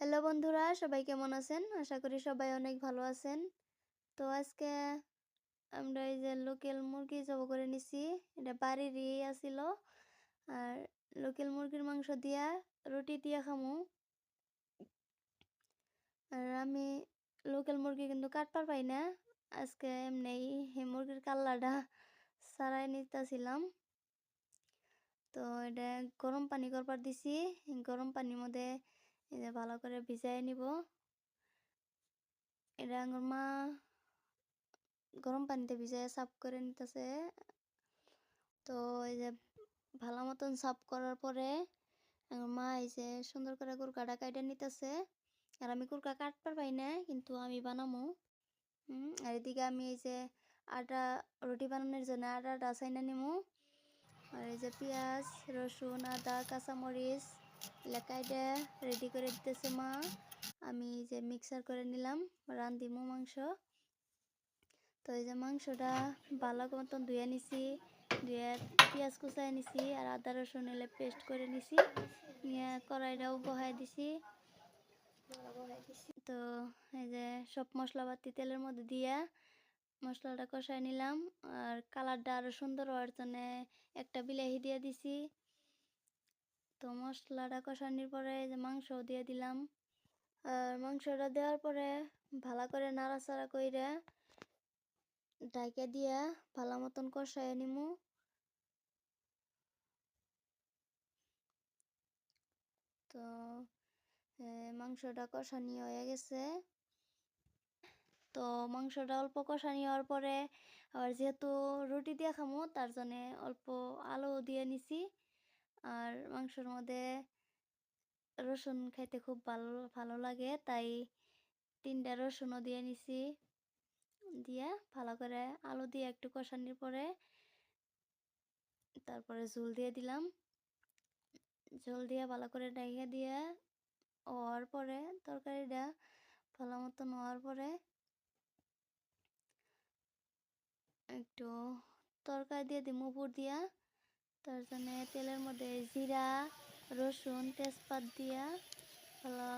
Hello বন্ধুরা, সবাই কেমন আছেন? আশা করি সবাই অনেক ভালো আছেন। তো আজকে আমরা এই যে লোকাল মুরগি জবাই করে নিছি। এটা বাড়িরই আছিল। আর লোকাল মুরগির মাংস দিয়া রুটি দিয়া খামু। আর আমি লোকাল মুরগি কিন্তু কাটবার পাই না। আজকে এমনি এই মুরগির কাল্লাটা ছাড়াই নিতেছিলাম। তো এটা গরম পানি করবার দিছি। গরম পানির মধ্যে এই যে ভালো করে ভিজাই নিব। এটা আমার মা গরম পানিতে ভিজায় সাফ করে নিতেছে। তো এই যে ভালো মতন সাফ করার পরে আমার মা এই যে সুন্দর করে কুরকাটা কাইটা নিতেছে। আর আমি কুরকা কাটবার পাই না, কিন্তু আমি বানামো। আর এদিকে আমি এই যে আটা রুটি বানানোর জন্য আটাটা ছাইনা নিমু। আর এই যে পেঁয়াজ, রসুন, আদা, কাঁচামরিচ এগুলা কাইটা রেডি করে দিতেছে মা। আমি এই যে মিক্সার করে নিলাম, রান্ধিমু মাংস। তো এই যে মাংসটা ভালো মতন ধুয়ে নিছি, ধুয়ে পেঁয়াজ কুচাই নিছি আর আদা রসুন এলে পেস্ট করে নিছি, নিয়ে কড়াইটাও বহাই দিছি। তো এই যে সব মশলাপাতি তেলের মধ্যে দিয়ে মশলাটা কষাই নিলাম। আর কালারটা আরও সুন্দর হওয়ার জন্য একটা বিলাহি দিয়ে দিছি। তো মশলাটা কষানোর পরে এই যে মাংসও দিয়ে দিলাম। আর মাংসটা দেওয়ার পরে ভালো করে নাড়াচাড়া কইরা ঢাকা দিয়া ভালো মতন কষায় নিমু। তো মাংসটা কষানি হয়ে গেছে। তো মাংসটা অল্প কষানি হওয়ার পরে আবার যেহেতু রুটি দিয়ে খামো, তার জন্য অল্প আলু দিয়ে নিছি। আর মাংসের মধ্যে রসুন খাইতে খুব ভালো ভালো লাগে, তাই 3টা রসুনও দিয়ে নিছি। দিয়ে ভালো করে আলু দিয়ে একটু কষানির পরে তারপরে ঝোল দিয়ে দিলাম। ঝোল দিয়ে ভালো করে ঢাকা দিয়ে হওয়ার পরে তরকারিটা ভালো মতন হওয়ার পরে একটু তরকারি দিয়ে দিই উপর দিয়া। তার জন্য তেলের মধ্যে জিরা, রসুন, তেজপাত দিয়া ভালো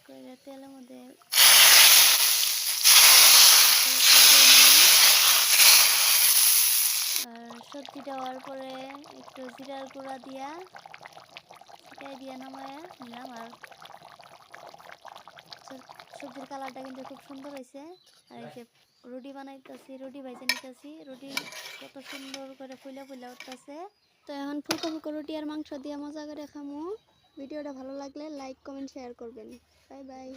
করে তেলের মধ্যে আর সবজিটা হওয়ার পরে একটু জিরার গুঁড়া দিয়া সেটাই দিয়ে নামায়া নিলাম। আর সবজির কালারটা কিন্তু খুব সুন্দর হয়েছে। আর এই যে রুটি বানাইতেছি, রুটি ভাইজে নিতেছি, রুটি কত সুন্দর করে ফুলে ফুলে উঠতেছে। তো এখন ফুলকো ফুলকো রুটি আর মাংস দিয়ে মজা করে খামু। ভিডিওটা ভালো লাগলে লাইক, কমেন্ট, শেয়ার করবেন। Bye bye.